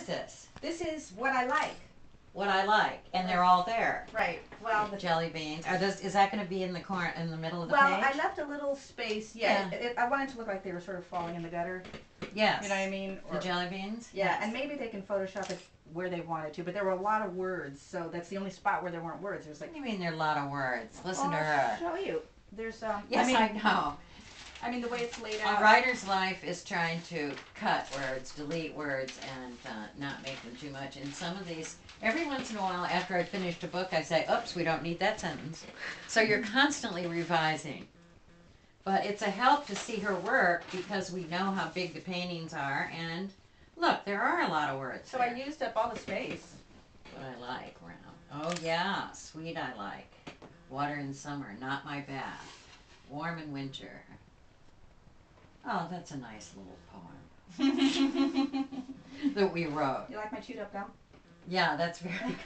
this? This is what I like. What I like, and they're all there. Right. Well, the jelly beans. Are those? Is that going to be in the corner, in the middle of the well, page? I left a little space. Yeah. I wanted to look like they were sort of falling in the gutter. Yes. You know what I mean? Or, the jelly beans. Yeah, yes. And maybe they can Photoshop it where they wanted to, but there were a lot of words, so that's the only spot where there weren't words. There's like. What do you mean there are a lot of words? Listen to her. I'll show you. There's Yes, I know. I mean, the way it's laid out. A writer's life is trying to cut words, delete words, and not make them too much. And some of these, every once in a while, after I've finished a book, I say, oops, we don't need that sentence. So you're constantly revising. But it's a help to see her work because we know how big the paintings are. And look, there are a lot of words So there. I used up all the space. What I like, round. Oh, yeah, sweet I like. Water in summer, not my bath. Warm in winter. Oh, that's a nice little poem that we wrote. You like my chewed up gum? Yeah, that's very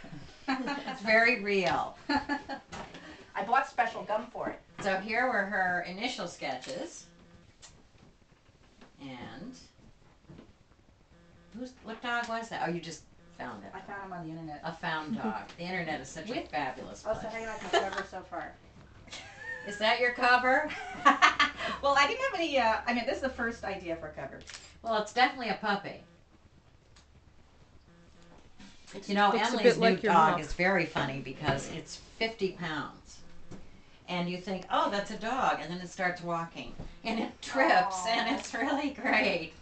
good. It's very real. I bought special gum for it. So here were her initial sketches. And what dog was that? Oh, you just found it. I found him on the internet. A found dog. The internet is such a fabulous place. Oh, so how do you like my cover so far? Is that your cover? Well, I didn't have any, I mean, this is the first idea for a cover. Well, it's definitely a puppy. You know, Looks Emily's new like dog is very funny because it's 50 pounds. And you think, oh, that's a dog. And then it starts walking. And it trips. Aww. And it's really great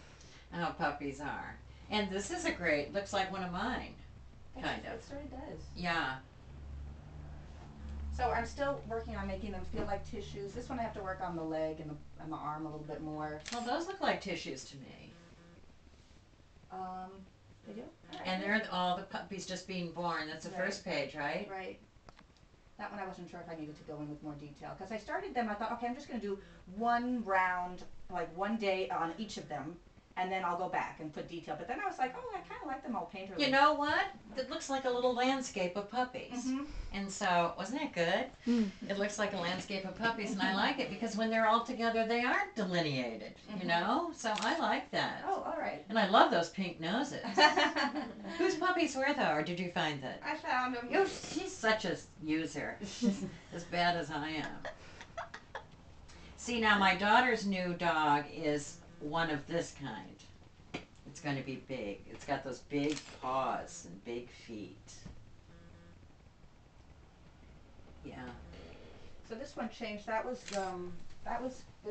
how puppies are. And this is a great, looks like one of mine. Kind of. It sort of does. Yeah. So I'm still working on making them feel like tissues. This one I have to work on the leg and the arm a little bit more. Well, those look like tissues to me. They do? Right. And they're all the puppies just being born. That's the first page, right? Right. That one I wasn't sure if I needed to go in with more detail. Because I started them, I thought, okay, I'm just going to do one round, like one day on each of them. And then I'll go back and put detail. But then I was like, oh, I kind of like them all painterly. You know what? It looks like a little landscape of puppies. Mm-hmm. And so, wasn't that good? It looks like a landscape of puppies, and I like it because when they're all together, they aren't delineated, you know? So I like that. Oh, all right. And I love those pink noses. Whose puppies were though, or did you find that? I found them. She's such a user. As bad as I am. See, now my daughter's new dog is one of this kind. It's going to be big. It's got those big paws and big feet. Yeah. So this one changed. That was going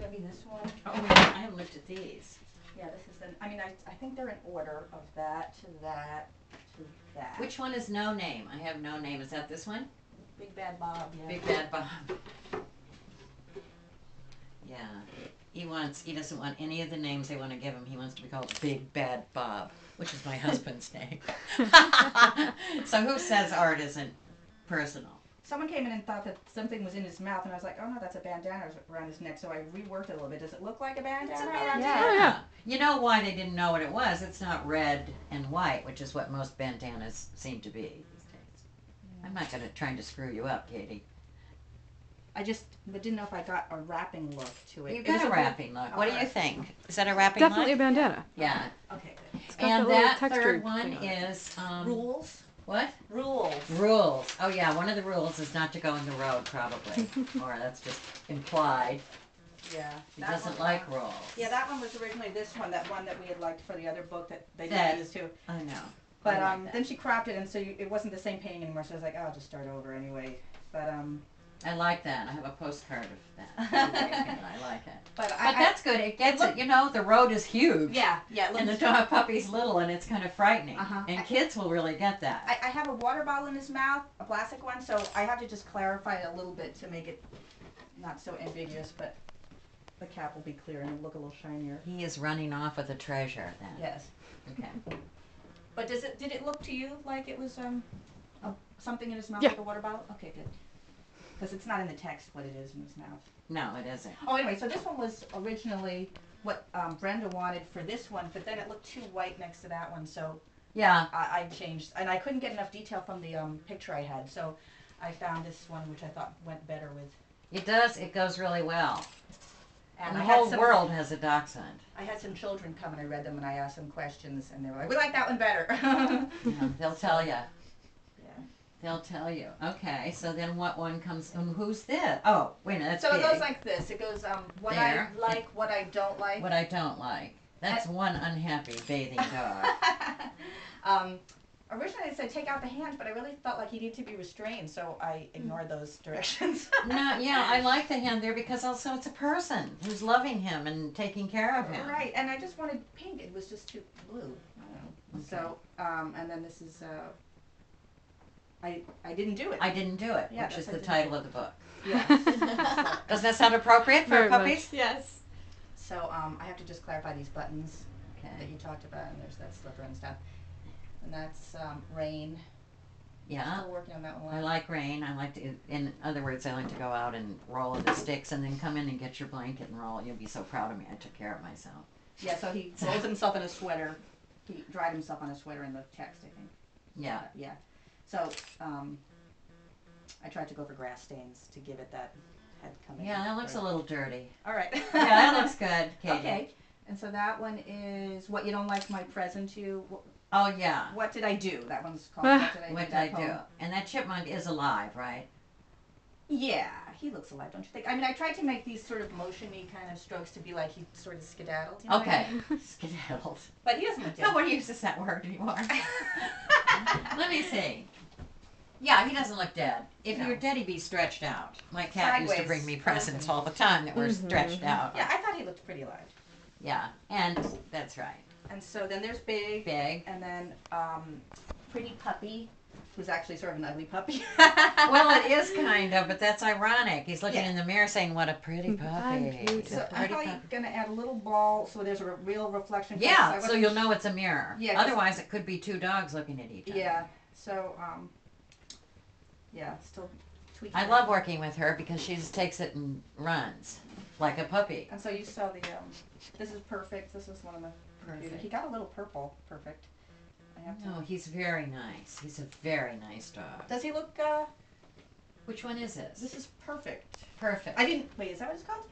to be this one. Oh, yeah, I haven't looked at these. Yeah, this is the, I mean, I think they're in order of that to that to that. Which one is No Name? I have No Name. Is that this one? Big Bad Bob, yeah. Big Bad Bob. Yeah. He doesn't want any of the names they want to give him. He wants to be called Big Bad Bob, which is my husband's name. So who says art isn't personal? Someone came in and thought that something was in his mouth, and I was like, oh no, that's a bandana around his neck, so I reworked it a little bit. Does it look like a bandana? It's a around bandana. his neck? Yeah. You know why they didn't know what it was? It's not red and white, which is what most bandanas seem to be these days. I'm not trying to screw you up, Katie. I just didn't know if I got a wrapping look to it. You've got a wrapping look. What do you think? Is that a wrapping Definitely look? a bandana. Yeah. Okay, good. It's got And little that texture third one thing on it. is Rules? what? Rules. Rules. Oh yeah, one of the rules is not to go in the road, probably, or that's just implied. Yeah. He that doesn't one- like rules. Yeah, that one was originally this one, that one that we had liked for the other book that they That- didn't use too. I know. But I like that. then she cropped it, and so it wasn't the same painting anymore. So I was like, oh, I'll just start over anyway. But I like that. I have a postcard of that. I like it. But That's good. It gets it. You know, the road is huge. Yeah, yeah. And the dog puppy's little, and it's kind of frightening. Uh-huh. And kids will really get that. I have a water bottle in his mouth, a plastic one, so I have to just clarify it a little bit to make it not so ambiguous, but the cap will be clear and it'll look a little shinier. He is running off with a treasure then. Yes. Okay. But did it look to you like it was something in his mouth, Yeah. like a water bottle? Okay, good. Because it's not in the text what it is in his mouth. No, it isn't. Oh, anyway, so this one was originally what Brenda wanted for this one, but then it looked too white next to that one, so Yeah. I changed. And I couldn't get enough detail from the picture I had, so I found this one, which I thought went better with. It does. It goes really well. And the I whole had some, world has a dachshund. I had some children come and I read them and I asked them questions and they were like, we like that one better. Yeah, they'll tell you. Yeah. They'll tell you. Okay, so then what one comes, and who's this? Oh, wait a minute, that's So big. it goes like this. It goes what There. I like, what I don't like. What I don't like. That's one unhappy bathing dog. Originally I said take out the hands, but I really felt like he needed to be restrained, so I ignored those directions. No, yeah, I like the hand there because also it's a person who's loving him and taking care of him. Right, and I just wanted pink. It was just too blue. I don't know. Okay. So, and then this is, I didn't do it. I didn't do it, Yeah, which is that's the what I title of the book. Yeah. Doesn't that sound appropriate for Very puppies? much. Yes. So, I have to just clarify these buttons that Okay. you talked about, and there's that slipper and stuff. And that's, Rain. Yeah. Still working on that one. I like rain. I like to, in other words, I like to go out and roll in the sticks and then come in and get your blanket and roll. You'll be so proud of me. I took care of myself. Yeah, so he rolls himself in a sweater. He dried himself on a sweater in the text, I think. Yeah. Yeah. So, I tried to go for grass stains to give it that head coming. Yeah, that looks a little dirty. All right. Yeah, that looks good, Katie. Okay. And so that one is What You Don't Like My Present to You. Oh, yeah. What Did I Do? That one's called What Did I Do? What did that I do? poem. And that chipmunk is alive, right? Yeah, he looks alive, don't you think? I mean, I tried to make these sort of motion-y kind of strokes to be like he sort of skedaddled. You know what I Okay. mean? Skedaddled. But he doesn't look dead. Nobody uses that word anymore. Let me see. Yeah, he doesn't look dead. If No. you were dead, he'd be stretched out. My cat used to Sideways, bring me presents frozen. all the time that were stretched out. Yeah, I thought he looked pretty alive. Yeah, and that's right. And so then there's Big, Big. and then Pretty Puppy, who's actually sort of an ugly puppy. Well, it is kind of, but that's ironic. He's looking Yeah. in the mirror saying, what a pretty puppy. I'm beautiful. So I'm Pretty probably puppy. gonna add a little ball so there's a real reflection. Yeah, I so wasn't you'll know it's a mirror. Yeah, 'cause- Otherwise, it could be two dogs looking at each other. Yeah. So yeah, still tweaking. I love working with her because she just takes it and runs like a puppy. And so you saw the this is Perfect. This is one of the Perfect. He got a little purple. Perfect. I have to. No, he's very nice. He's a very nice dog. Does he look? Which one is this? This is Perfect. Perfect. I didn't. Wait, is that what it's called?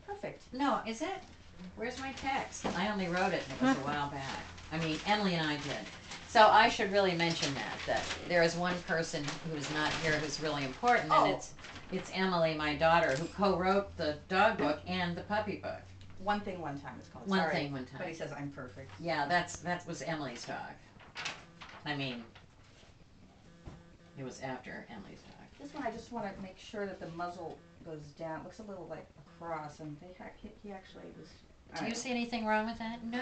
Perfect. No, is it? Where's my text? I only wrote it and it was a while back. I mean, Emily and I did. So I should really mention that there is one person who's not here who's really important, and Oh. it's Emily, my daughter, who co-wrote the dog book and the puppy book. One Thing One Time it's called. One Sorry. Thing One Time. But he says I'm perfect. Yeah, that was Emily's dog. I mean, it was after Emily's dog. This one I just want to make sure that the muzzle goes down. It looks a little like a cross, and he actually was. Do you see anything wrong with that? No.